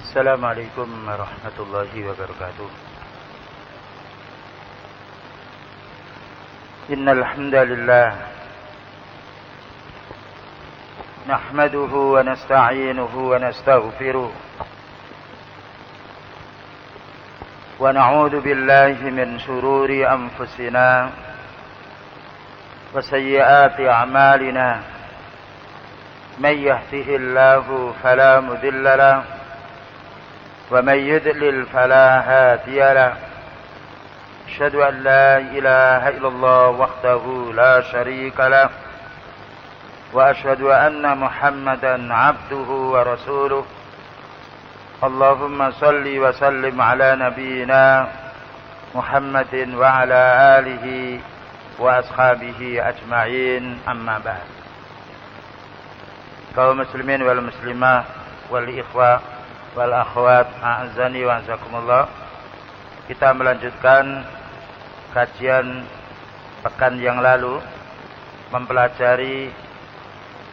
السلام عليكم ورحمة الله وبركاته. إن الحمد لله نحمده ونستعينه ونستغفره ونعوذ بالله من شرور أنفسنا وسيئات أعمالنا من يهده الله فلا مضل له ومن يضلل فلا هادي له أشهد أن لا إله إلا الله وحده لا شريك له وأشهد أن محمدا عبده ورسوله اللهم صل وسلم على نبينا محمد وعلى آله وأصحابه أجمعين أما بعد. Kaum muslimin wal muslimah wal ikhwah wal akhwat a'azzani wa azakumullah. Kita melanjutkan kajian pekan yang lalu mempelajari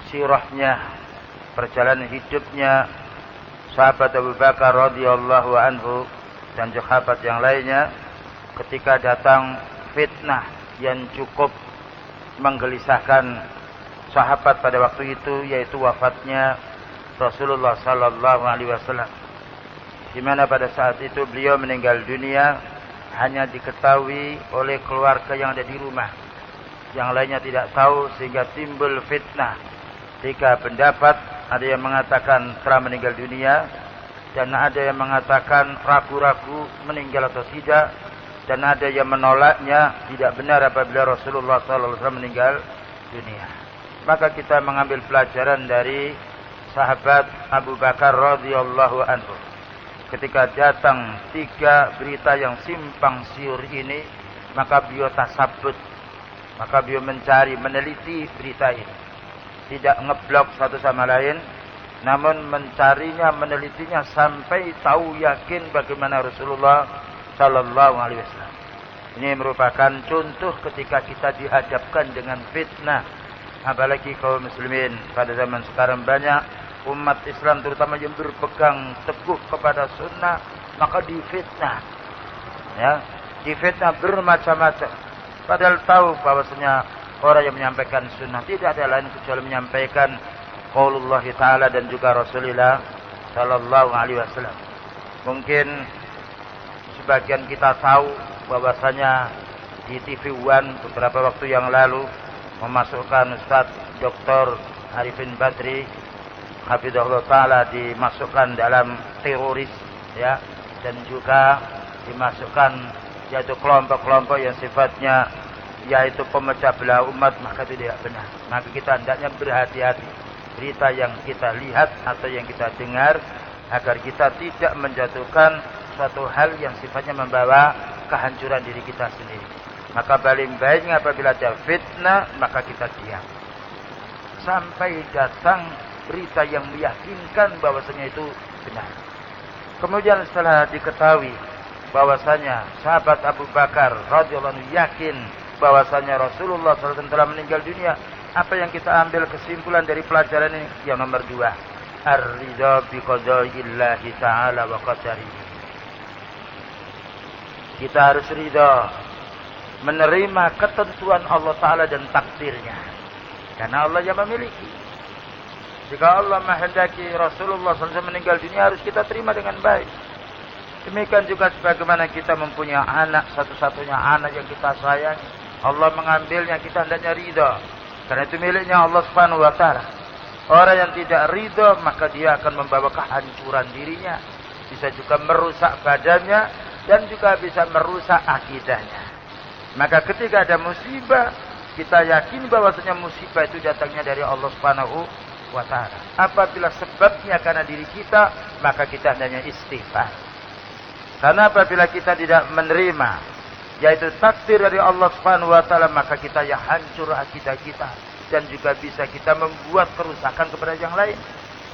sirahnya, perjalanan hidupnya sahabat Abu Bakar radhiyallahu anhu dan sahabat yang lainnya ketika datang fitnah yang cukup menggelisahkan sahabat pada waktu itu, yaitu wafatnya Rasulullah sallallahu alaihi wasallam, di mana pada saat itu beliau meninggal dunia hanya diketahui oleh keluarga yang ada di rumah, yang lainnya tidak tahu, sehingga timbul fitnah. Tiga pendapat, ada yang mengatakan telah meninggal dunia, dan ada yang mengatakan ragu-ragu meninggal atau tidak, dan ada yang menolaknya tidak benar apabila Rasulullah sallallahu alaihi wasallam meninggal dunia. Maka kita mengambil pelajaran dari sahabat Abu Bakar radhiyallahu anhu. Ketika datang tiga berita yang simpang siur ini, maka beliau tasabbut, maka beliau mencari, meneliti berita ini. Tidak ngeblok satu sama lain, namun mencarinya, menelitinya sampai tahu yakin bagaimana Rasulullah sallallahu alaihi wasallam. Ini merupakan contoh ketika kita dihadapkan dengan fitnah, apalagi kaum muslimin pada zaman sekarang banyak umat Islam terutama yang berpegang teguh kepada sunnah, maka difitnah, ya, difitnah bermacam-macam. Padahal tahu bahwasanya orang yang menyampaikan sunnah tidak ada lain kecuali menyampaikan qaulullah ta'ala dan juga Rasulullah sallallahu alaihi wasallam. Mungkin sebagian kita tahu bahwasanya di TV One beberapa waktu yang lalu memasukkan Ustaz Dr. Arifin Badri hafizahullah ta'ala dimasukkan dalam teroris, ya, dan juga dimasukkan yaitu kelompok-kelompok yang sifatnya yaitu pemecah belah umat, maka itu tidak benar. Maka kita hendaknya berhati-hati berita yang kita lihat atau yang kita dengar, agar kita tidak menjatuhkan suatu hal yang sifatnya membawa kehancuran diri kita sendiri. Maka paling baiknya apabila ada fitnah, maka kita diam sampai datang berita yang meyakinkan bahwasanya itu benar. Kemudian setelah diketahui bahwasanya sahabat Abu Bakar radhiyallahu anhu yakin bahwasanya Rasulullah SAW telah meninggal dunia, apa yang kita ambil kesimpulan dari pelajaran ini? Yang nomor 2, ar-ridha bi qada'illahi ta'ala wa qadarihi. Kita harus ridha, menerima ketentuan Allah Ta'ala dan takdirnya, karena Allah yang memiliki. Jika Allah menghendaki Rasulullah SAW meninggal dunia, harus kita terima dengan baik. Demikian juga sebagaimana kita mempunyai anak, satu-satunya anak yang kita sayang, Allah mengambilnya, kita hendaknya ridha, karena itu miliknya Allah Subhanahu wa ta'ala. Orang yang tidak ridha, maka dia akan membawa kehancuran dirinya, bisa juga merusak badannya, dan juga bisa merusak akidahnya. Maka ketika ada musibah, kita yakin bahwasanya musibah itu datangnya dari Allah Subhanahu wa ta'ala. Apabila sebabnya karena diri kita, maka kita hendaknya istighfar. Karena apabila kita tidak menerima yaitu takdir dari Allah Subhanahu wa ta'ala, maka kita ya hancur akidah kita, dan juga bisa kita membuat kerusakan kepada yang lain.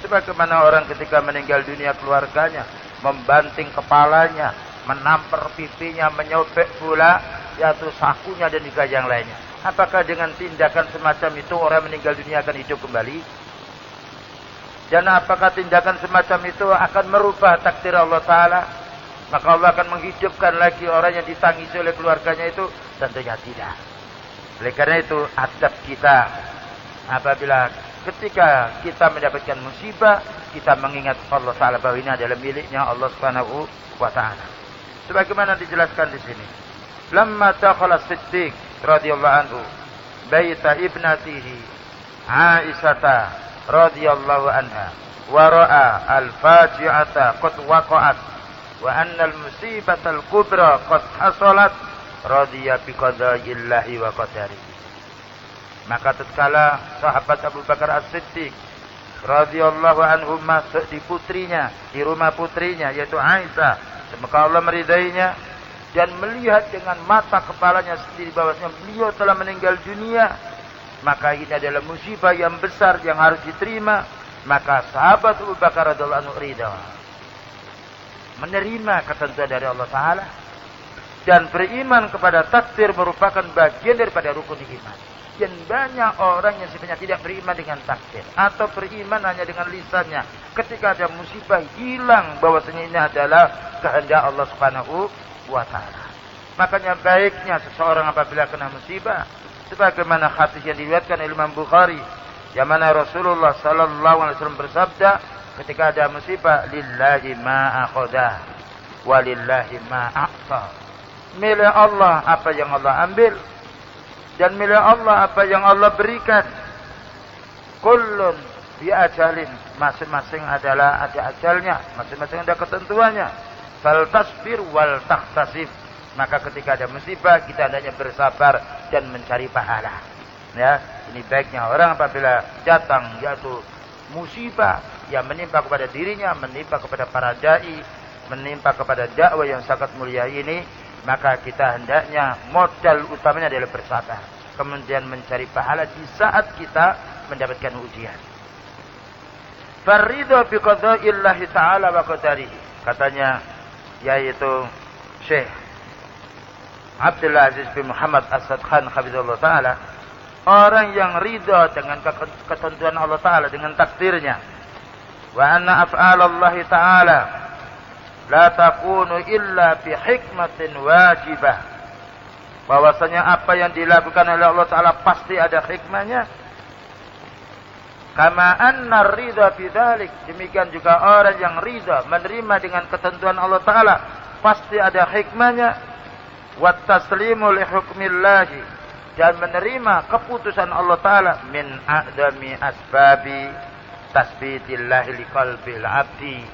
Sebagaimana orang ketika meninggal dunia, keluarganya membanting kepalanya, menampar pipinya, menyobek pula yaitu sakunya dan juga yang lainnya. Apakah dengan tindakan semacam itu orang meninggal dunia akan hidup kembali? Dan apakah tindakan semacam itu akan merubah takdir Allah Ta'ala? Maka Allah akan menghidupkan lagi orang yang ditangisi oleh keluarganya itu? Tentunya tidak. Oleh karena itu, adab kita apabila ketika kita mendapatkan musibah, kita mengingat Allah Ta'ala bahwa ini adalah miliknya Allah Subhanahu wa Ta'ala. Sebagaimana dijelaskan di sini. Lamma dakhala Siddiq radhiyallahu anhu baita ibnatihi Aisyah radhiyallahu anha wa ra'a al-faji'ata qad waqa'at wa anna al-musibata al-kubra qad hasalat radiya bi qada'illahi wa qadarihi. Maka tatkala sahabat Abu Bakar As-Siddiq radhiyallahu anhu masuk di putrinya, di rumah putrinya yaitu Aisyah, semoga Allah meridainya, dan melihat dengan mata kepalanya sendiri bahwasanya beliau telah meninggal dunia, maka ini adalah musibah yang besar yang harus diterima. Maka sahabat Abu Bakar radhiyallahu anhu ridha, menerima ketentuan dari Allah Ta'ala, dan beriman kepada takdir merupakan bagian daripada rukun iman. Dan banyak orang yang sebenarnya tidak beriman dengan takdir, atau beriman hanya dengan lisannya. Ketika ada musibah, hilang bahwasanya ini adalah kehendak Allah Subhanahu wa Ta'ala. Makanya baiknya seseorang apabila kena musibah, sebagaimana hadis yang diriwayatkan oleh Imam Bukhari, yang mana Rasulullah sallallahu alaihi wasallam bersabda ketika ada musibah, lillahi ma akhadha walillahi ma a'ta. Milik Allah apa yang Allah ambil, dan milik Allah apa yang Allah berikan. Kullun bi ajalin, masing-masing adalah ada ajalnya, masing-masing ada ketentuannya. Fal tasbir wal tahtasib. Maka ketika ada musibah, kita hendaknya bersabar dan mencari pahala. Ya, ini baiknya orang apabila datang yaitu musibah yang menimpa kepada dirinya, menimpa kepada para dai, menimpa kepada dakwah yang sangat mulia ini, maka kita hendaknya modal utamanya adalah bersabar, kemudian mencari pahala di saat kita mendapatkan ujian. Faridho bi qada'illahi ta'ala wa qadarihi, katanya yaitu Syekh Abdul Aziz bin Muhammad Asad Khan hafizahullah ta'ala, orang yang ridha dengan ketentuan Allah Ta'ala, dengan takdirnya. Wa anna af'alallahi ta'ala la takunu illa bi hikmatin wajibah, bahwasanya apa yang dilakukan oleh Allah Ta'ala pasti ada hikmahnya. Kama anna ridha bidzalik, demikian juga orang yang ridha menerima dengan ketentuan Allah Ta'ala pasti ada hikmahnya. Wat taslimu li hukmillahi, dan menerima keputusan Allah Ta'ala min a'dami asbabi tasbitillahi liqalbil abdi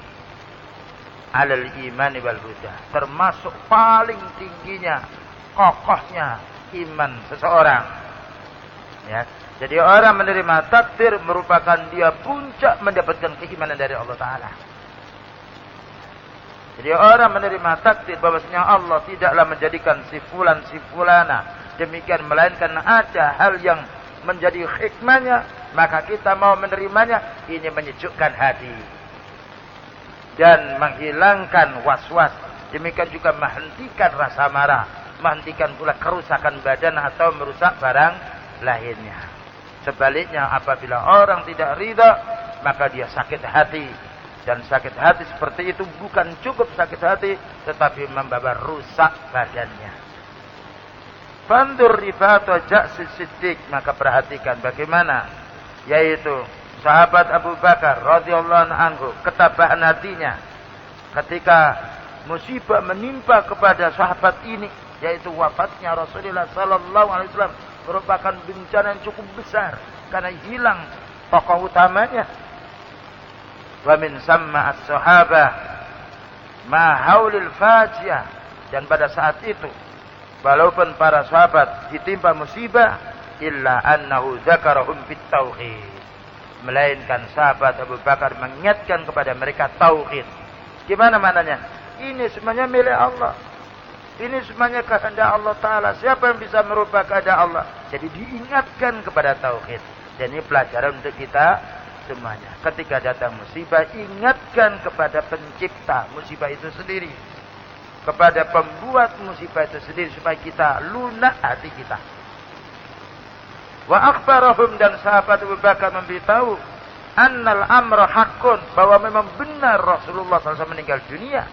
alal imani wal huda, termasuk paling tingginya, kokohnya iman seseorang. Ya, jadi orang menerima takdir merupakan dia puncak mendapatkan keimanan dari Allah Ta'ala. Jadi orang menerima takdir bahwasanya Allah tidaklah menjadikan si fulan si fulana demikian, melainkan ada hal yang menjadi hikmahnya, maka kita mau menerimanya. Ini menyejukkan hati dan menghilangkan was-was, demikian juga menghentikan rasa marah, menghentikan pula kerusakan badan atau merusak barang lainnya. Sebaliknya apabila orang tidak ridha, maka dia sakit hati. Dan sakit hati seperti itu bukan cukup sakit hati, tetapi membawa rusak badannya. Fandur rifato ja'si siddiq, maka perhatikan bagaimana yaitu sahabat Abu Bakar radhiyallahu anhu ketabahan hatinya ketika musibah menimpa kepada sahabat ini, yaitu wafatnya Rasulullah sallallahu alaihi wasallam, merupakan bencana yang cukup besar karena hilang tokoh utamanya. Wa min samma as-sahabah ma haulil fajiah, dan pada saat itu walaupun para sahabat ditimpa musibah, illa annahu dzakarahum fit tauhid, melainkan sahabat Abu Bakar mengingatkan kepada mereka tauhid. Gimana maknanya? Ini semuanya milik Allah, ini semuanya kehendak Allah Ta'ala. Siapa yang bisa merubah kehendak Allah? Jadi diingatkan kepada tauhid. Dan ini pelajaran untuk kita semuanya. Ketika datang musibah, ingatkan kepada pencipta musibah itu sendiri, kepada pembuat musibah itu sendiri, supaya kita lunak hati kita. Wa akhbarahum, dan sahabat Abu Bakar memberitahu annal amra haqqun, bahwa memang benar Rasulullah SAW meninggal dunia.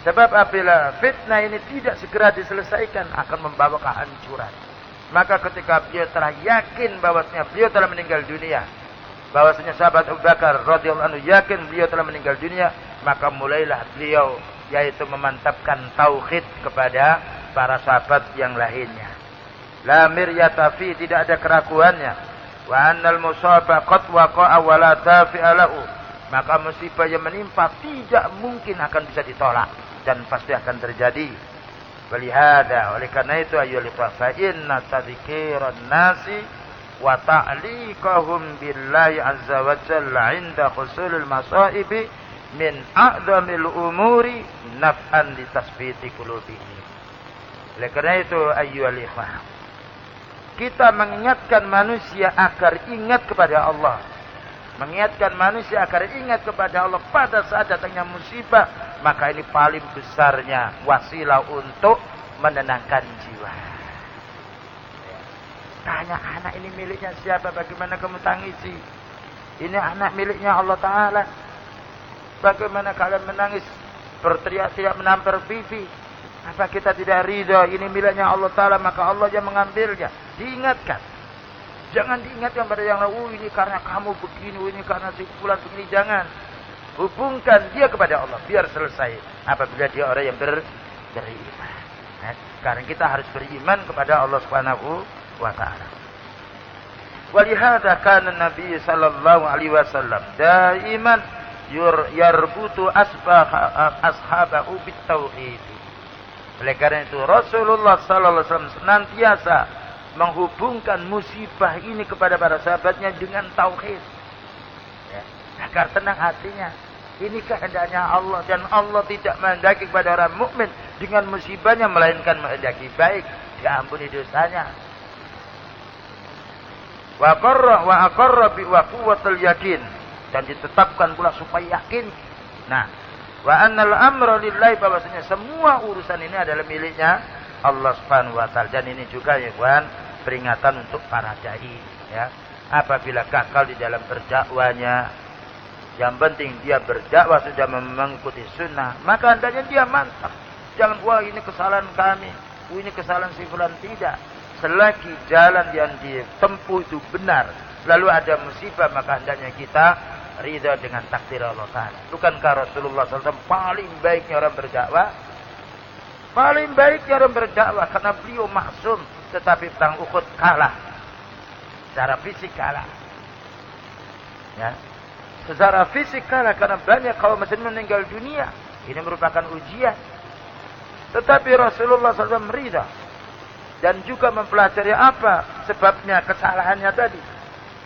Sebab apabila fitnah ini tidak segera diselesaikan akan membawa kehancuran. Maka ketika beliau telah yakin bahwasanya beliau telah meninggal dunia, bahwasanya sahabat Abu Bakar radhiyallahu anhu yakin beliau telah meninggal dunia, maka mulailah beliau yaitu memantapkan tauhid kepada para sahabat yang lainnya. La miryata fi, tidak ada keraguannya. Wa annal musaba qad waqa'a wa la dafi'a lahu, maka musibah yang menimpa tidak mungkin akan bisa ditolak dan pasti akan terjadi. Walihada, oleh karena itu ayyuhal ikhwah, fa inna tadhkiran nasi wa ta'liqahum billahi azza wa jalla 'inda husulil masaibi min a'dhamil umuri naf'an li tasbiti qulubihim. Oleh karena itu ayyuhal ikhwah, kita mengingatkan manusia agar ingat kepada Allah. Mengingatkan manusia agar ingat kepada Allah pada saat datangnya musibah, maka ini paling besarnya wasilah untuk menenangkan jiwa. Tanya, anak ini miliknya siapa? Bagaimana kamu tangisi? Ini anak miliknya Allah Ta'ala. Bagaimana kalian menangis, berteriak-teriak menampar pipi? Apa kita tidak ridha? Ini miliknya Allah Ta'ala, maka Allah yang mengambilnya. Diingatkan. Jangan diingatkan pada yang lain, ini karena kamu begini, ini karena si fulan begini. Jangan. Hubungkan dia kepada Allah, biar selesai. Apabila dia orang yang beriman. Nah, karena kita harus beriman kepada Allah Subhanahu wa Ta'ala. Walihada kana Nabi sallallahu alaihi wasallam daiman yarbutu ashabahu bitauhid. Oleh karena itu Rasulullah sallallahu alaihi wasallam senantiasa menghubungkan musibah ini kepada para sahabatnya dengan tauhid, ya, agar tenang hatinya. Ini kehendaknya Allah, dan Allah tidak menghendaki kepada orang mukmin dengan musibahnya, melainkan menghendaki baik, diampuni dosanya. Wa aqarra bi quwwatul yakin, dan ditetapkan pula supaya yakin. Nah, wa annal amra lillahi, bahwasanya semua urusan ini adalah miliknya Allah Subhanahu wa Ta'ala. Dan ini juga ya kawan, peringatan untuk para dai, ya. Apabila gagal di dalam berdakwanya, yang penting dia berdakwah sudah mengikuti sunnah, maka hendaknya dia mantap. Jangan, wah ini kesalahan kami, ini kesalahan si fulan. Tidak. Selagi jalan yang ditempuh itu benar, lalu ada musibah, maka hendaknya kita ridha dengan takdir Allah Ta'ala. Bukankah Rasulullah SAW paling baiknya orang berdakwah? Paling baiknya orang berdakwah karena beliau maksum. Tetapi perang Uhud kalah. Secara fisik kalah. Ya. Secara fisik kalah karena banyak kaum muslimin meninggal dunia. Ini merupakan ujian. Tetapi Rasulullah SAW ridha. Dan juga mempelajari apa sebabnya kesalahannya tadi.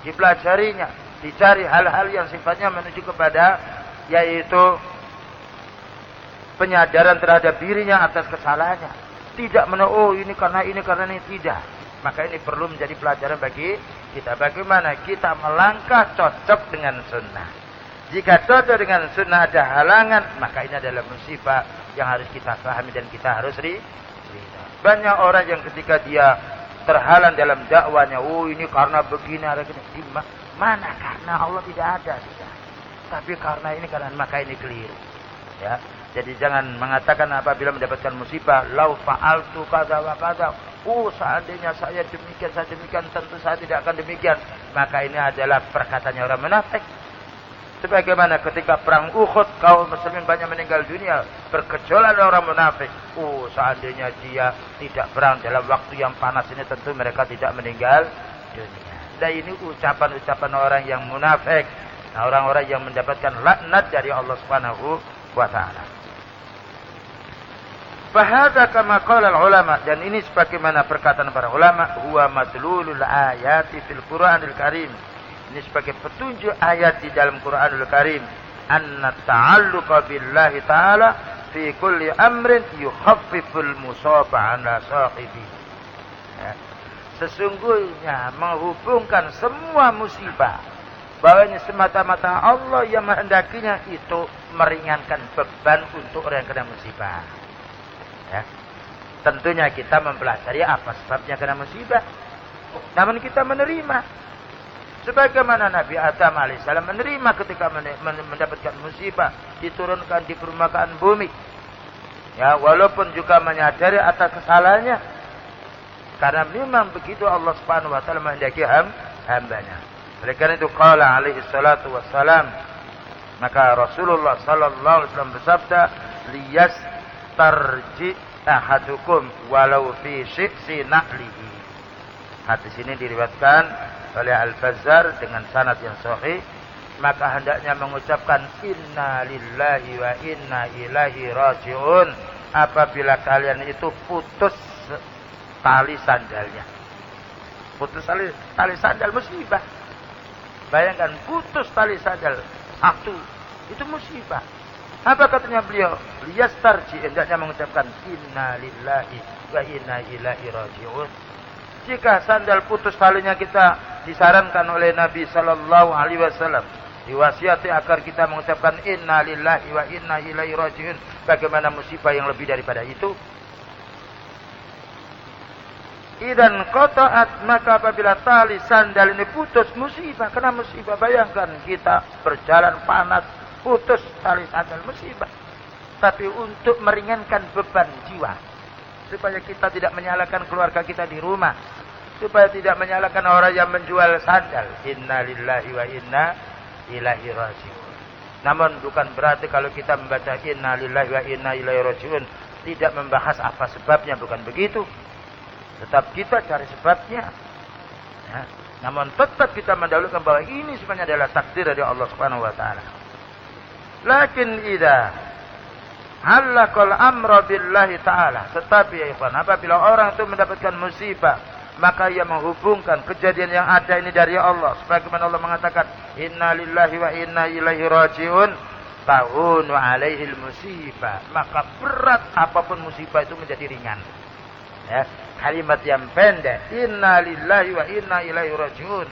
Dipelajarinya. Dicari hal-hal yang sifatnya menuju kepada, yaitu penyadaran terhadap dirinya atas kesalahannya. Tidak oh ini karena ini tidak. Maka ini perlu menjadi pelajaran bagi kita. Bagaimana kita melangkah cocok dengan sunnah. Jika cocok dengan sunnah ada halangan, maka ini adalah musibah yang harus kita pahami dan kita harus ridha. Banyak orang yang ketika dia terhalang dalam dakwanya, oh ini karena begini, ada begini. Mana karena Allah tidak ada sudah. Tapi karena ini, karena maka ini keliru. Ya. Jadi jangan mengatakan apabila mendapatkan musibah, lau fa'altu kadza wa kadza. Oh, seandainya saya demikian, tentu saya tidak akan demikian. Maka ini adalah perkataannya orang munafik. Sebagaimana ketika perang Uhud, kaum muslimin banyak meninggal dunia, bergejolak orang munafik. Oh, seandainya dia tidak perang dalam waktu yang panas ini, tentu mereka tidak meninggal dunia. Dan ini ucapan-ucapan orang yang munafik. Nah, orang-orang yang mendapatkan laknat dari Allah Subhanahu wa Ta'ala. Fahada kama qala ulama, dan ini sebagaimana perkataan para ulama, huwa madlulul ayati fil Qur'anil Karim. Ini sebagai petunjuk ayat di dalam Qur'anul Karim, anna ta'alluqa billahi ta'ala fi kulli amrin yukhaffiful musaba ala sahibi. Ya. Sesungguhnya menghubungkan semua musibah, bahwanya semata-mata Allah yang menghendakinya itu meringankan beban untuk orang yang kena musibah. Ya. Tentunya kita mempelajari apa sebabnya kena musibah. Namun kita menerima. Sebagaimana Nabi Adam alaihissalam menerima ketika mendapatkan musibah diturunkan di permukaan bumi. Ya, walaupun juga menyadari atas kesalahannya. Karena memang begitu Allah Subhanahu wa taala menghendaki hambanya. Oleh karena itu qala alaihi salatu wassalam, maka Rasulullah sallallahu alaihi wasallam bersabda, liyastarji ahadukum walau fi shiqsi na'lihi. Hadis ini diriwayatkan oleh Al-Bazzar dengan sanad yang sahih. Maka hendaknya mengucapkan inna lillahi wa inna ilaihi raji'un apabila kalian itu putus tali sandalnya. Putus tali sandal musibah. Bayangkan putus tali sandal satu, itu musibah. Apa katanya beliau? Liyastarji, hendaknya mengucapkan inna lillahi wa inna ilaihi raji'un. Jika sandal putus talinya, kita disarankan oleh Nabi sallallahu alaihi wasallam, diwasiati agar kita mengucapkan inna lillahi wa inna ilaihi raji'un. Bagaimana musibah yang lebih daripada itu? Idan qata'at, maka apabila tali sandal ini putus, musibah, kena musibah. Bayangkan kita berjalan panas, putus tali sandal, musibah. Tapi untuk meringankan beban jiwa, supaya kita tidak menyalahkan keluarga kita di rumah, supaya tidak menyalahkan orang yang menjual sandal, inna lillahi wa inna ilaihi raji'un. Namun bukan berarti kalau kita membaca inna lillahi wa inna ilaihi raji'un tidak membahas apa sebabnya, bukan begitu. Tetap kita cari sebabnya. Ya. Namun tetap kita mendahulukan bahwa ini sebenarnya adalah takdir dari Allah Subhanahu wa taala. Lakin idza halaqal amra billahi taala, tetapi ya ikhwan, apabila orang itu mendapatkan musibah, maka ia menghubungkan kejadian yang ada ini dari Allah. Sebagaimana Allah mengatakan, inna lillahi wa inna ilaihi raji'un, tahunu alaihil musibah. Maka berat apapun musibah itu menjadi ringan. Ya, kalimat yang pendek, inna lillahi wa inna ilaihi raji'un,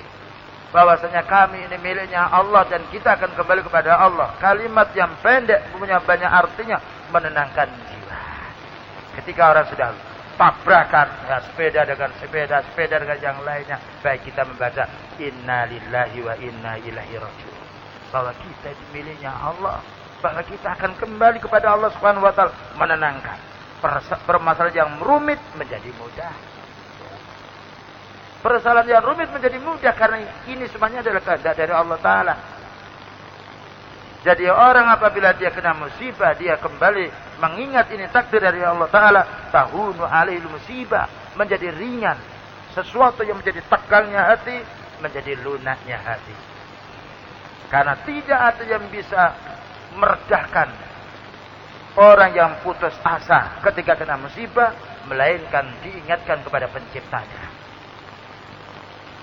bahwasanya kami ini miliknya Allah dan kita akan kembali kepada Allah. Kalimat yang pendek punya banyak artinya, menenangkan jiwa. Ketika orang sudah tabrakan, ya, sepeda dengan sepeda, sepeda dengan yang lainnya, baik kita membaca inna lillahi wa inna ilaihi raji'un, bahwa kita itu miliknya Allah, bahwa kita akan kembali kepada Allah Subhanahu wa taala, menenangkan. Permasalahan yang rumit menjadi mudah. Permasalahan yang rumit menjadi mudah karena ini semuanya adalah kehendak dari Allah taala. Jadi orang apabila dia kena musibah, dia kembali mengingat ini takdir dari Allah taala, tahunu alaihil musibah, menjadi ringan. Sesuatu yang menjadi tegangnya hati menjadi lunaknya hati. Karena tidak ada yang bisa meredahkan orang yang putus asa ketika kena musibah, melainkan diingatkan kepada penciptanya.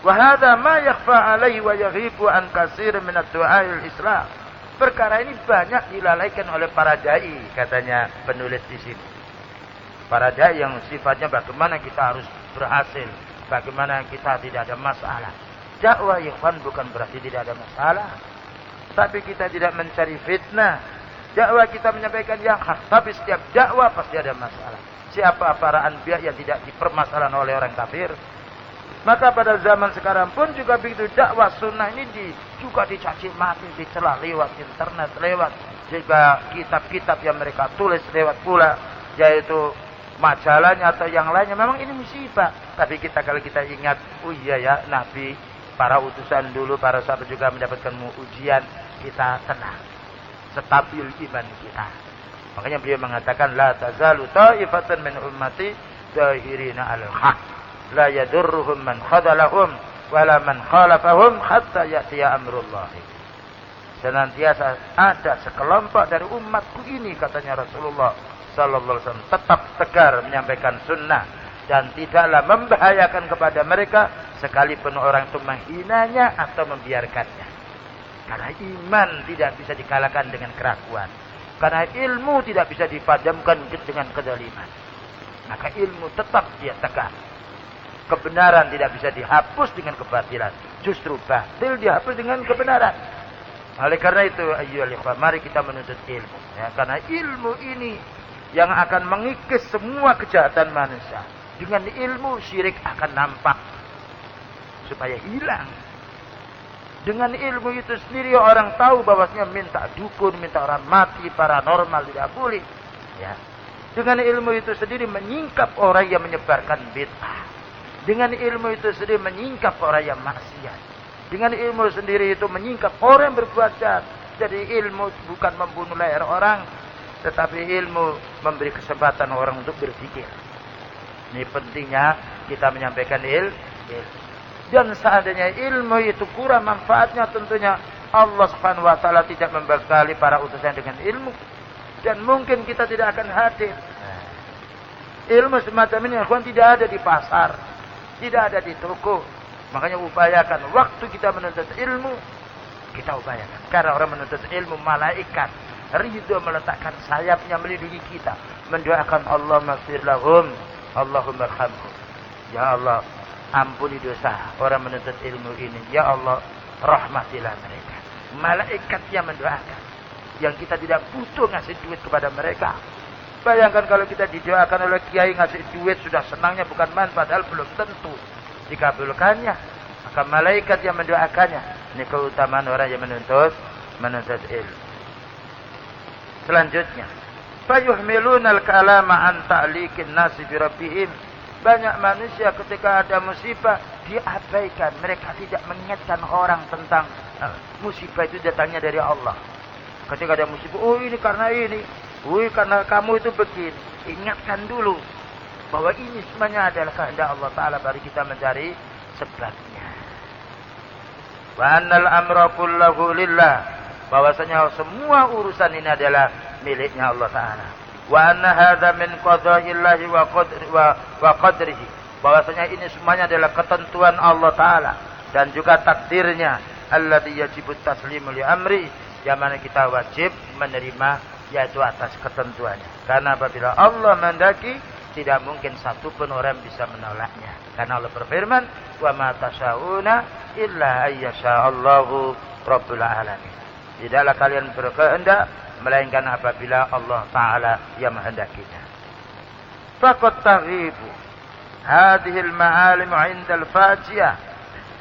Wa hadza ma yakhfa alaihi wa yaghibu an katsir min ad-du'a'il Islam. Perkara ini banyak dilalaikan oleh para dai, katanya penulis di sini. Para dai yang sifatnya bagaimana kita harus berhasil, bagaimana kita tidak ada masalah. Dakwah ikhwan bukan berarti tidak ada masalah, tapi kita tidak mencari fitnah. Dakwah kita menyampaikan yang hak, tapi setiap dakwah pasti ada masalah. Siapa para anbiya yang tidak dipermasalahan oleh orang kafir? Maka pada zaman sekarang pun juga begitu, dakwah sunnah ini juga dicaci maki, dicela lewat internet, lewat juga kitab-kitab yang mereka tulis lewat pula, yaitu majalahnya atau yang lainnya. Memang ini musibah, tapi kalau kita ingat, oh iya ya, Nabi, para utusan dulu, para sahabat juga mendapatkan ujian, kita tenang, stabil iman kita. Makanya beliau mengatakan, la tazalu ta'ifatan min ummati zahirina al-haq, la yadurruhum man khadalahum wala man khalafahum hatta ya'tiya amrullah. Senantiasa ada sekelompok dari umatku ini, katanya Rasulullah sallallahu alaihi wasallam, tetap tegar menyampaikan sunnah dan tidaklah membahayakan kepada mereka sekalipun orang itu menghinanya atau membiarkannya. Karena iman tidak bisa dikalahkan dengan keraguan. Karena ilmu tidak bisa dipadamkan dengan kezaliman. Maka ilmu tetap dia tegak. Kebenaran tidak bisa dihapus dengan kebatilan. Justru batil dihapus dengan kebenaran. Oleh karena itu, ayyuhal ikhwah, mari kita menuntut ilmu. Ya, karena ilmu ini yang akan mengikis semua kejahatan manusia. Dengan ilmu syirik akan nampak. Supaya hilang. Dengan ilmu itu sendiri orang tahu bahwasanya minta dukun, minta orang mati, paranormal tidak boleh. Ya. Dengan ilmu itu sendiri menyingkap orang yang menyebarkan bid'ah. Dengan ilmu itu sendiri menyingkap orang yang maksiat. Dengan ilmu sendiri itu menyingkap orang yang berbuat jahat. Jadi ilmu bukan membunuh leher orang, tetapi ilmu memberi kesempatan orang untuk berpikir. Ini pentingnya kita menyampaikan ilmu. Dan seandainya ilmu itu kurang manfaatnya, tentunya Allah Subhanahu wa taala tidak membekali para utusan dengan ilmu. Dan mungkin kita tidak akan hadir. Ilmu semacam ini tidak ada di pasar, tidak ada di toko. Makanya upayakan waktu kita menuntut ilmu, kita upayakan. Karena orang menuntut ilmu, malaikat ridho meletakkan sayapnya melindungi kita, mendoakan Allahumma ighfir lahum, Allahumma arhamhum. Ya Allah, ampuni dosa orang menuntut ilmu ini. Ya Allah, rahmatilah mereka. Malaikat yang mendoakan, yang kita tidak butuh ngasih duit kepada mereka. Bayangkan kalau kita didoakan oleh kiai ngasih duit, sudah senangnya bukan main, padahal belum tentu dikabulkannya. Maka malaikat yang mendoakannya. Ini keutamaan orang yang menuntut ilmu. Selanjutnya, fayuhmiluna al-kalama an ta'liqin nasi bi rabbihim. Banyak manusia ketika ada musibah diabaikan. Mereka tidak mengingatkan orang tentang musibah itu datangnya dari Allah. Ketika ada musibah, oh ini karena ini, oh karena kamu itu begini. Ingatkan dulu bahwa ini semuanya adalah kehendak Allah Ta'ala, baru kita mencari sebabnya. Wa annal amra kullahu lillah, bahwasanya semua urusan ini adalah miliknya Allah Ta'ala. Wa anna hadza min qada'illahi wa qadrihi, bahwasanya ini semuanya adalah ketentuan Allah Ta'ala dan juga takdirnya. Alladzi yajibu taslimu li amri, yang mana kita wajib menerima yaitu atas ketentuannya. Karena apabila Allah mendaki, tidak mungkin satu pun orang bisa menolaknya. Karena Allah berfirman, wa ma tasyauna illa ayyasha'allahu rabbul alamin. Tidaklah kalian berkehendak melainkan apabila Allah Ta'ala yang menghendakinya. Faqad taghibu hadhil ma'alim 'inda al-fajiah,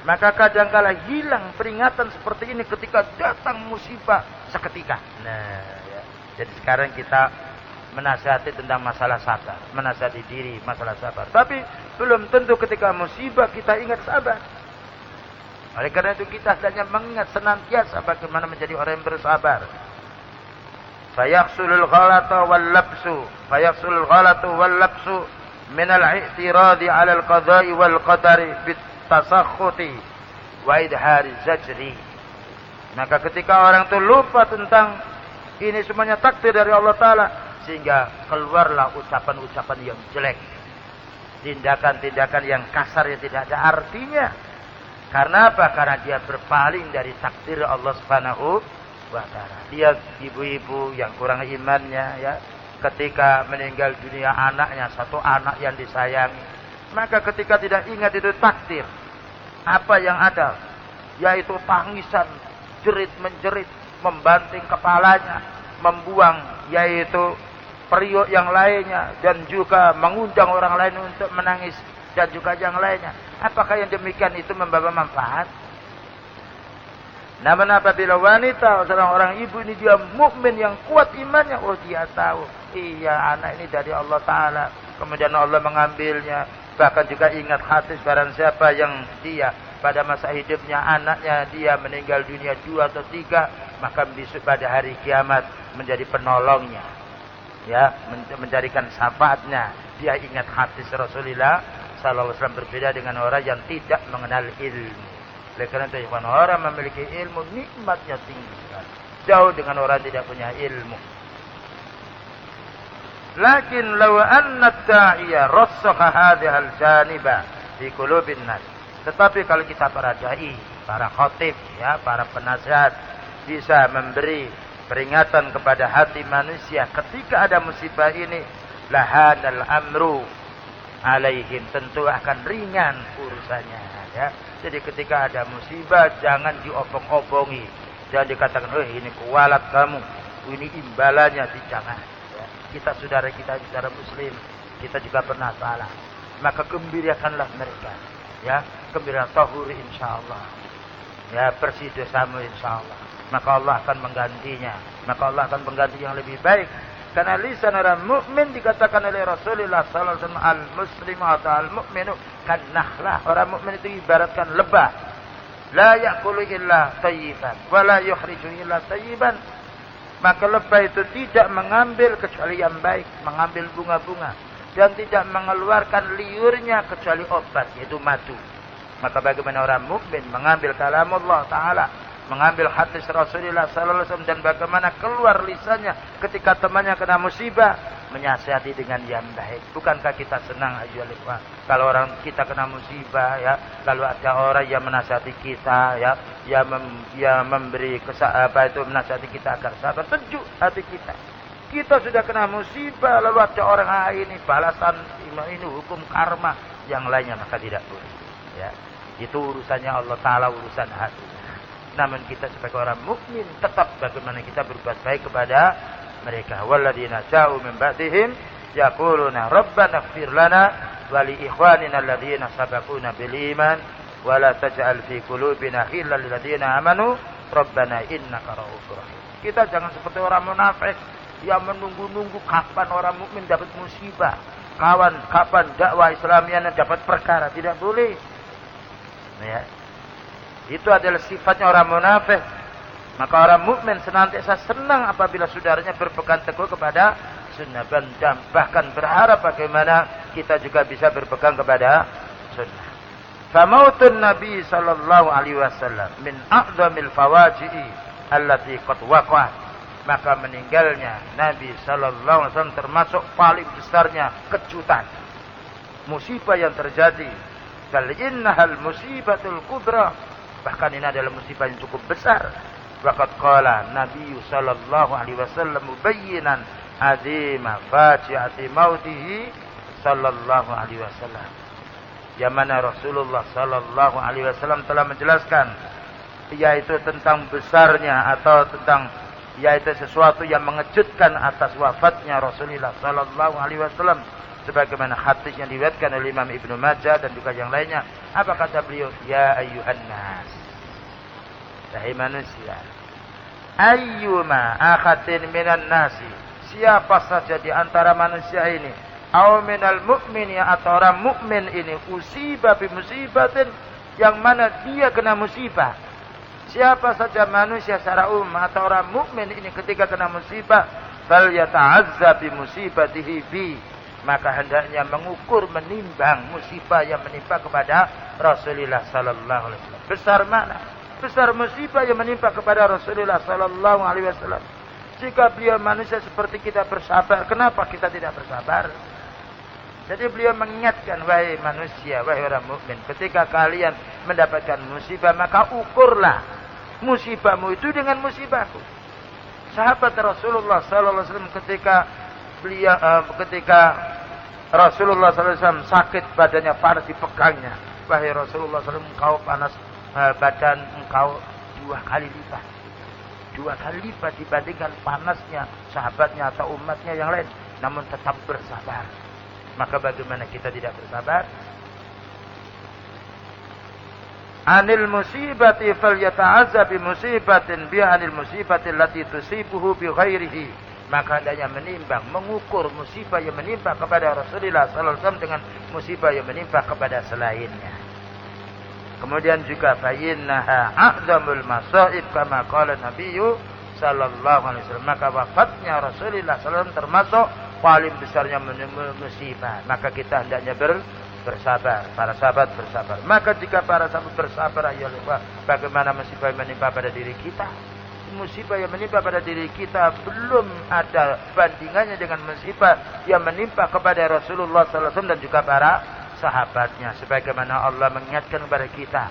maka kadangkala hilang peringatan seperti ini ketika datang musibah seketika. Nah, ya. Jadi sekarang kita menasihati tentang masalah sabar, menasihati diri masalah sabar. Tapi belum tentu ketika musibah kita ingat sabar. Oleh karena itu kita hendaknya mengingat senantiasa bagaimana menjadi orang yang bersabar. Fayahsulul ghalatu wal labsu min al-i'tiradi 'ala al-qada'i wal qadari bitasakhuti wa idhari zajri. Maka ketika orang itu lupa tentang ini semuanya takdir dari Allah Ta'ala, sehingga keluarlah ucapan-ucapan yang jelek, tindakan-tindakan yang kasar yang tidak ada artinya. Karena apa? Karena dia berpaling dari takdir Allah Subhanahu wa Ta'ala. Dia ibu-ibu yang kurang imannya, ya, ketika meninggal dunia anaknya, satu anak yang disayangi, maka ketika tidak ingat itu takdir, apa yang ada, yaitu tangisan, jerit-menjerit, membanting kepalanya, membuang yaitu periuk yang lainnya, dan juga mengundang orang lain untuk menangis, dan juga yang lainnya. Apakah yang demikian itu membawa manfaat? Namun apabila wanita, seorang orang ibu ini dia mukmin yang kuat imannya, oh dia tahu, iya anak ini dari Allah Ta'ala, kemudian Allah mengambilnya. Bahkan juga ingat hadis, barang siapa yang dia pada masa hidupnya anaknya dia meninggal dunia 2 atau 3, maka besok pada hari kiamat menjadi penolongnya, ya, menjadikan syafaatnya. Dia ingat hadis Rasulullah sallallahu alaihi wasallam, berbeda dengan orang yang tidak mengenal ilmu. Oleh karena itu orang memiliki ilmu nikmatnya tinggi sekali, jauh dengan orang tidak punya ilmu. Lakin law anna ad-da'iya rassakha hadhihi al-janiba fi qulubin nas. Tetapi kalau kita para dai, para khatib, ya, para penasihat bisa memberi peringatan kepada hati manusia ketika ada musibah ini, lahanal amru alaihim, tentu akan ringan urusannya, ya. Jadi ketika ada musibah jangan diobong-obongi, jangan dikatakan, "Oh, ini kualat kamu, ini imbalannya," jangan. Ya. Kita saudara kita secara muslim, kita juga pernah salah. Maka gembirakanlah mereka, ya, gembira tahur insyaallah. Ya, bersih dosamu insyaallah. Maka Allah akan menggantinya. Maka Allah akan mengganti yang lebih baik. Karena lisan orang mukmin dikatakan oleh Rasulullah sallallahu alaihi wasallam, al-muslimu atau al-mu'minu kan nakhlah. Orang mukmin itu ibaratkan lebah. La ya'kulu illa thayyiban wa la yukhriju illa thayyiban. Maka lebah itu tidak mengambil kecuali yang baik, mengambil bunga-bunga, dan tidak mengeluarkan liurnya kecuali obat, yaitu madu. Maka bagaimana orang mukmin mengambil kalam Allah Ta'ala, mengambil hadis Rasulullah sallallahu alaihi wasallam, dan bagaimana keluar lisannya ketika temannya kena musibah, menasihati dengan yang baik. Bukankah kita senang ayyuhal ikhwah kalau orang kita kena musibah, ya, lalu ada orang yang menasihati kita, ya, yang memberi menasihati kita agar sabar, sejuk hati kita. Kita sudah kena musibah, lalu ada orang ini balasan ini hukum karma yang lainnya, maka tidak boleh, ya. Itu urusannya Allah Ta'ala, urusan hati. Namun kita sebagai orang mukmin tetap bagaimana kita berbuat baik kepada mereka. Walladzina ja'u min ba'dihim yaquluna rabbana ighfir lana wa li ikhwanina alladzina sabaquna bil iman wa la taj'al fi qulubina ghillan lil ladzina amanu rabbana innaka ra'ufur rahim. Kita jangan seperti orang munafik yang menunggu-nunggu kapan orang mukmin dapat musibah, kapan dakwah Islamianya dapat perkara. Tidak boleh. Ya. Itu adalah sifatnya orang munafik. Maka orang mukmin senantiasa senang apabila saudaranya berpegang teguh kepada sunnah, dan bahkan berharap bagaimana kita juga bisa berpegang kepada sunnah. Famautun Nabi sallallahu alaihi wasallam min a'zamil fawaji'i allati qad waqa'at. Maka meninggalnya Nabi sallallahu alaihi wasallam termasuk paling besarnya kejutan, musibah yang terjadi. Bal innahal musibatul kubra. Bahkan ini adalah musibah yang cukup besar. Waqad qala Nabi sallallahu alaihi wasallam mubayyinan azima faji'ati mautihi sallallahu alaihi wasallam. Yang mana Rasulullah sallallahu alaihi wasallam telah menjelaskan, yaitu tentang besarnya atau tentang yaitu sesuatu yang mengejutkan atas wafatnya Rasulullah sallallahu alaihi wasallam, sebagaimana hadis yang diriwayatkan oleh Imam Ibnu Majah dan juga yang lainnya. Apa kata beliau? Ya ayyuhan nas, wahai manusia, ayyuma akhatin minan nasi, siapa saja di antara manusia ini, au minal mu'min, ya, atau orang mukmin ini, usiba bi musibatin, yang mana dia kena musibah. Siapa saja manusia secara umum atau orang mukmin ini ketika kena musibah, fal yata'azza bi musibatihi bi, maka hendaknya mengukur, menimbang musibah yang menimpa kepada Rasulullah sallallahu alaihi wasallam. Besar mana? Besar musibah yang menimpa kepada Rasulullah sallallahu alaihi wasallam. Jika beliau manusia seperti kita bersabar, kenapa kita tidak bersabar? Jadi beliau mengingatkan, wahai manusia, wahai orang mukmin, ketika kalian mendapatkan musibah, maka ukurlah musibahmu itu dengan musibahku. Sahabat Rasulullah sallallahu alaihi wasallam ketika Rasulullah SAW sakit, badannya panas, dipegangnya. Wahai Rasulullah SAW, engkau panas, badan engkau 2 kali lipat. 2 kali lipat dibandingkan panasnya sahabatnya atau umatnya yang lain. Namun tetap bersabar. Maka bagaimana kita tidak bersabar? Anil musibati fal yata'azza bi musibatin bi anil musibati allati tusibuhu bi ghairihi. Maka hendaknya menimbang, mengukur musibah yang menimpa kepada Rasulullah sallallahu alaihi wasallam dengan musibah yang menimpa kepada selainnya. Kemudian juga fa innaha a'zamul masaib kama qala Nabiyyu sallallahu alaihi wasallam. Maka wafatnya Rasulullah sallallahu alaihi wasallam termasuk paling besarnya musibah. Maka kita hendaknya bersabar. Para sahabat bersabar. Maka jika para sahabat bersabar, ya Allah, bagaimana musibah yang menimpa pada diri kita? Musibah yang menimpa pada diri kita belum ada bandingannya dengan musibah yang menimpa kepada Rasulullah sallallahu alaihi wasallam dan juga para sahabatnya. Sebagaimana Allah mengingatkan kepada kita,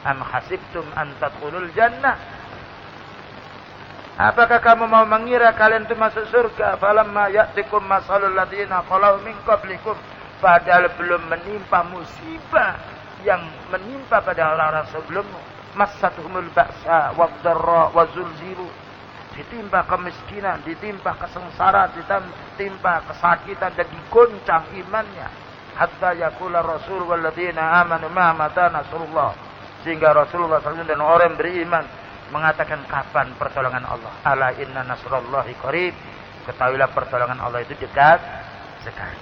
am hasibtum an tadkhulul jannah, apakah kamu mau mengira kalian itu masuk surga? Falamma ya'tikum masalul ladzina qalu min qablikum, padahal belum menimpa musibah yang menimpa pada orang-orang sebelummu. Massatuhumul ba'sa wad-dharra wa zulzilu, ditimpa kemiskinan, ditimpa kesengsaraan, ditimpa kesakitan dan digoncang imannya. Hatta yaqula Rasul walladzina amanu ma mata nasrullah, Sehingga Rasulullah SAW dan orang beriman mengatakan kapan pertolongan Allah. Ala inna nasrallahi qarib. Ketahuilah pertolongan Allah itu dekat sekali.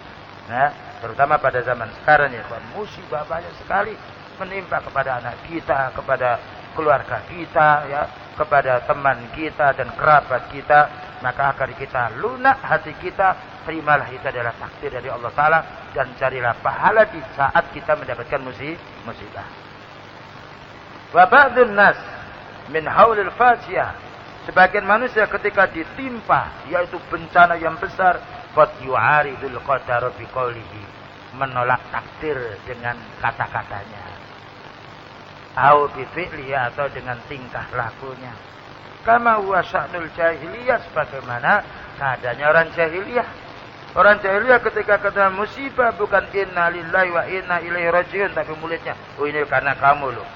Nah, terutama pada zaman sekarang ya, musibah banyak sekali menimpa kepada anak kita, kepada keluarga kita, ya, kepada teman kita dan kerabat kita. Maka agar kita lunak hati kita, terimalah itu adalah takdir dari Allah Ta'ala, dan carilah pahala di saat kita mendapatkan musibah. Wa ba'dun nas min haulil fajiyah, sebagian manusia ketika ditimpa yaitu bencana yang besar, qad yu'aridul qadara biqaulihi, menolak takdir dengan kata-katanya, au bi fi'lihi, atau dengan tingkah lakunya. Kama huwa sya'nul jahiliyah, sebagaimana keadaannya orang jahiliyah. Orang jahiliyah ketika kena musibah bukan inna lillahi wa inna ilaihi rajiun, tapi mulutnya, oh ini karena kamu loh.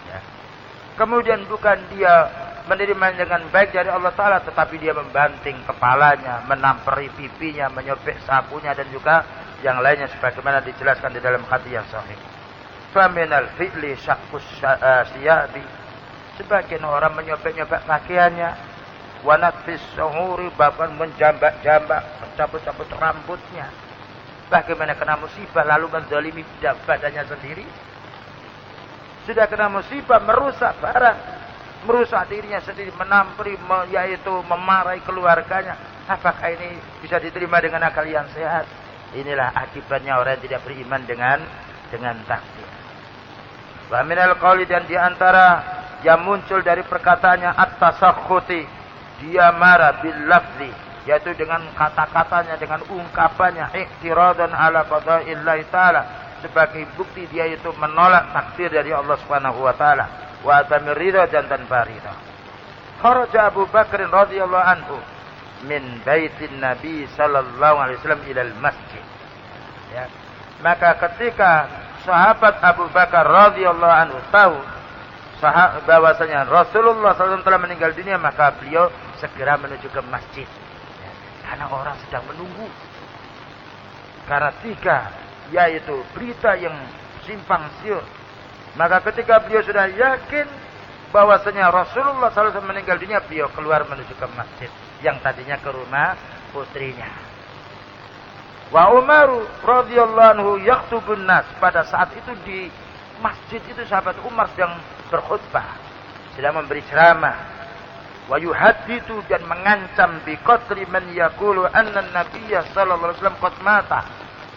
Ya. Kemudian bukan dia menerima dengan baik dari Allah Ta'ala, tetapi dia membanting kepalanya, menamperi pipinya, menyobek sapunya, dan juga yang lainnya sebagaimana dijelaskan di dalam hadis yang sahih. Faminal fi'li syaqqus siyabi, sebagian orang menyobek-nyobek pakaiannya, wanatfis suhuri, bahkan menjambak-jambak, mencabut-cabut rambutnya. Bagaimana kena musibah lalu menzalimi badannya sendiri? Sudah kena musibah, merusak barang, merusak dirinya sendiri, menamperi, yaitu memarahi keluarganya. Apakah ini bisa diterima dengan akal yang sehat? Inilah akibatnya orang yang tidak beriman dengan takdir. Wa minal qauli, dan diantara yang muncul dari perkataannya at-tasakhuti, dia marah bil lafzi, yaitu dengan kata-katanya, dengan ungkapannya, i'tiradan ala qada'illahi ta'ala, sebagai bukti dia itu menolak takdir dari Allah Subhanahu wa taala, wa adamir ridha dan tanpa ridha. Kharaja Abu Bakar radhiyallahu anhu min baitin Nabi sallallahu alaihi wasallam ila al-masjid. Ya. Maka ketika sahabat Abu Bakar radhiyallahu anhu tahu bahwasanya Rasulullah SAW telah meninggal dunia, maka beliau segera menuju ke masjid, ya, karena orang sedang menunggu. Karena tiga, yaitu berita yang simpang siur. Maka ketika beliau sudah yakin bahwasanya Rasulullah SAW meninggal dunia, beliau keluar menuju ke masjid yang tadinya ke rumah putrinya. Wa Umaru radhiyallahu anhu yaktubun nas, pada saat itu di masjid itu sahabat Umar sedang berkhutbah, sedang memberi ceramah. Wa yuhaddithu, dan mengancam bi qatli man yaqulu anna an-nabiyya sallallahu alaihi wasallam qad mata.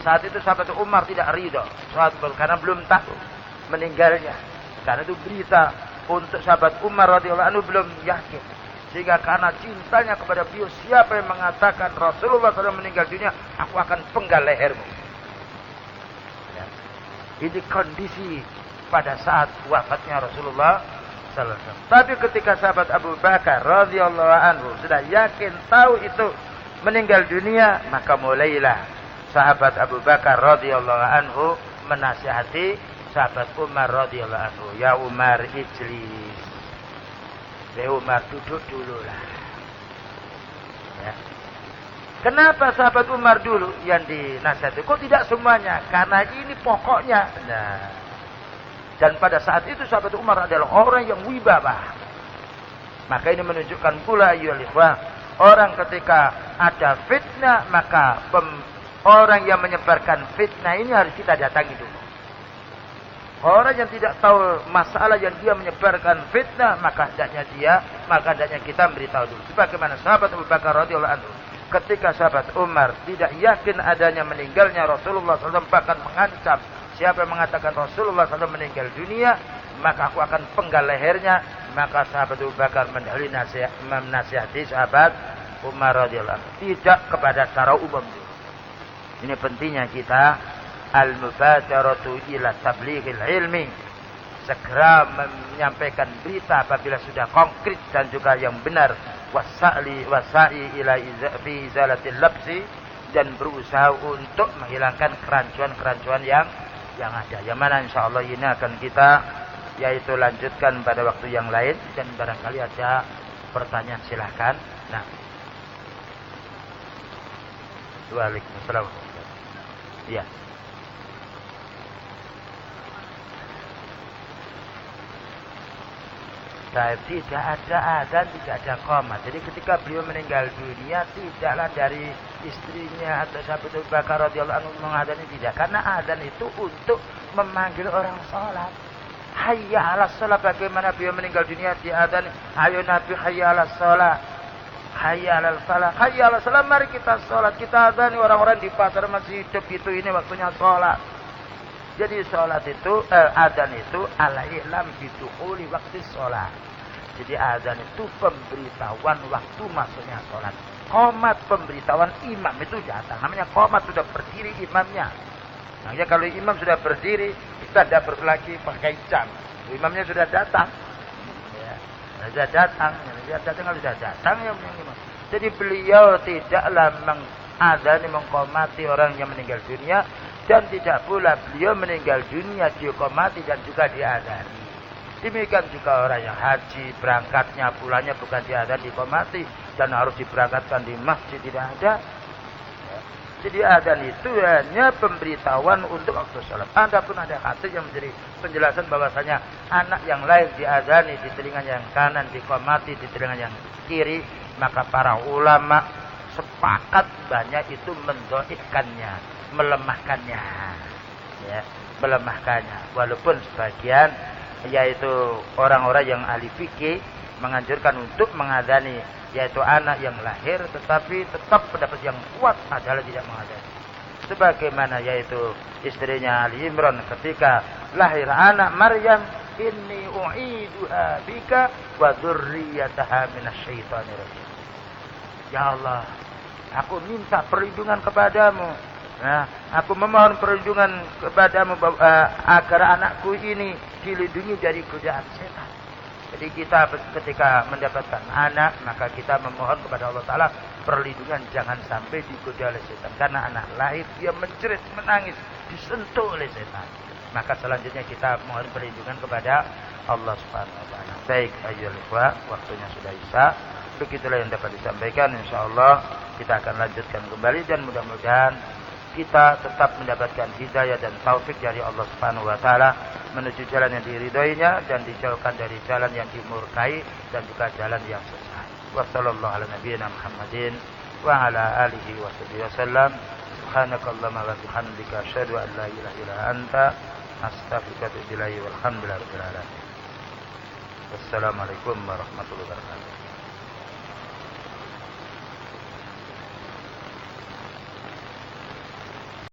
Saat itu sahabat Umar tidak ridha, karena belum tahu meninggalnya. Karena itu berita untuk sahabat Umar radhiyallahu anhu belum yakin. Sehingga karena cintanya kepada beliau, siapa yang mengatakan Rasulullah SAW meninggal dunia, aku akan penggal lehermu. Ya. Ini kondisi pada saat wafatnya Rasulullah sallallahu alaihi wasallam. Tapi ketika sahabat Abu Bakar radhiyallahu anhu sudah yakin tahu itu meninggal dunia, maka mulailah sahabat Abu Bakar radhiyallahu anhu menasihati sahabat Umar radhiyallahu anhu, ya Umar ijlis, ya Umar duduk dululah. Ya. Kenapa sahabat Umar dulu yang dinasihati? Kok tidak semuanya? Karena ini pokoknya. Nah, dan pada saat itu sahabat Umar adalah orang yang wibawah. Maka ini menunjukkan pula ayyuhal ikhwah, orang ketika ada fitnah, maka orang yang menyebarkan fitnah ini harus kita datangi dulu. Orang yang tidak tahu masalah yang dia menyebarkan fitnah, maka hendaknya kita beritahu dulu. Sebagaimana sahabat Abu Bakar radhiyallahu anhu, ketika sahabat Umar tidak yakin adanya meninggalnya Rasulullah SAW, bahkan mengancam, siapa yang mengatakan Rasulullah SAW meninggal dunia, maka aku akan penggal lehernya. Maka sahabat Abu Bakar menasihati sahabat Umar radhiyallahu anhu, tidak kepada secara umum. Ini pentingnya kita al-mubadaratu ila tablighil ilmi, segera menyampaikan berita apabila sudah konkret dan juga yang benar, wasa'i ila fi izalatil labsi, dan berusaha untuk menghilangkan kerancuan-kerancuan yang ada. Yang mana insyaallah ini akan kita yaitu lanjutkan pada waktu yang lain, dan barangkali ada pertanyaan silahkan. Nah. Waalaikumsalam. Ya. Tidak ada adzan, tidak ada qomat. Jadi ketika beliau meninggal dunia, tidaklah dari istrinya atau sahabat Abu Bakar radhiyallahu anhu mengadani, tidak. Karena adzan itu untuk memanggil orang sholat. Hayya 'alas sholat, bagaimana beliau meninggal dunia diadzan, ayo Nabi hayya 'alas sholat, hayya 'alal falah, hayya 'alas sholat, mari kita sholat, kita adzan. Orang-orang di pasar masih hidup itu, ini waktunya sholat. Jadi sholat itu, adzan itu al-i'lam bidukhuli waktu sholat. Jadi adzan itu pemberitahuan waktu masuknya sholat. Qomat pemberitahuan imam itu datang. Namanya qomat, sudah berdiri imamnya. Makanya kalau imam sudah berdiri, kita tidak perlu lagi pakai jam. Imamnya sudah datang. Ya, sudah datang. Kalau sudah datang ya imam. Jadi beliau tidaklah mengadzani, mengqomati orang yang meninggal dunia. Dan tidak pula beliau meninggal dunia diqomati dan juga diadzani. Demikian juga orang yang haji, berangkatnya, pulangnya bukan diadzani, diqomati, dan harus diberangkatkan di masjid, tidak ada. Jadi adzan itu hanya pemberitahuan untuk waktu sholat. Adapun ada hadis yang menjadi penjelasan bahwasanya anak yang lahir diadzani di telinga yang kanan, diqomati di telinga yang kiri, maka para ulama sepakat banyak itu mendoifkannya, melemahkannya, ya, melemahkannya. Walaupun sebagian, yaitu orang-orang yang ahli fikih, menganjurkan untuk mengadzani, yaitu anak yang lahir, tetapi tetap pendapat yang kuat adalah tidak mengadzani. Sebagaimana yaitu istrinya Ali Imran ketika lahir anak Maryam, inni u'iduha bika wa dzurriyyataha minasyaitonir rajim. Ya Allah, aku minta perlindungan kepadamu. Nah, aku memohon perlindungan kepadamu agar anakku ini dilindungi dari godaan setan. Jadi kita ketika mendapatkan anak, maka kita memohon kepada Allah Ta'ala perlindungan jangan sampai digoda oleh setan. Karena anak lahir, dia menjerit, menangis, disentuh oleh setan. Maka selanjutnya kita mohon perlindungan kepada Allah Subhanahu Wa Ta'ala. Baik, ayyuhal ikhwah, waktunya sudah isya. Begitulah yang dapat disampaikan. InsyaAllah kita akan lanjutkan kembali dan mudah-mudahan kita tetap mendapatkan hidayah dan taufik dari Allah Subhanahu Wa Ta'ala menuju jalan yang diridhoinya dan dijauhkan dari jalan yang dimurkai dan juga jalan yang sesat. Wassallallahu ala nabiyyina Muhammadin wa ala alihi wa sahbihi wasallam. Subhanakallahumma wa bihamdika asyhadu an la ilaha illa anta astaghfiruka wa atubu ilaik. Walhamdulillahirabbil alamin. Wassalamualaikum warahmatullahi wabarakatuh.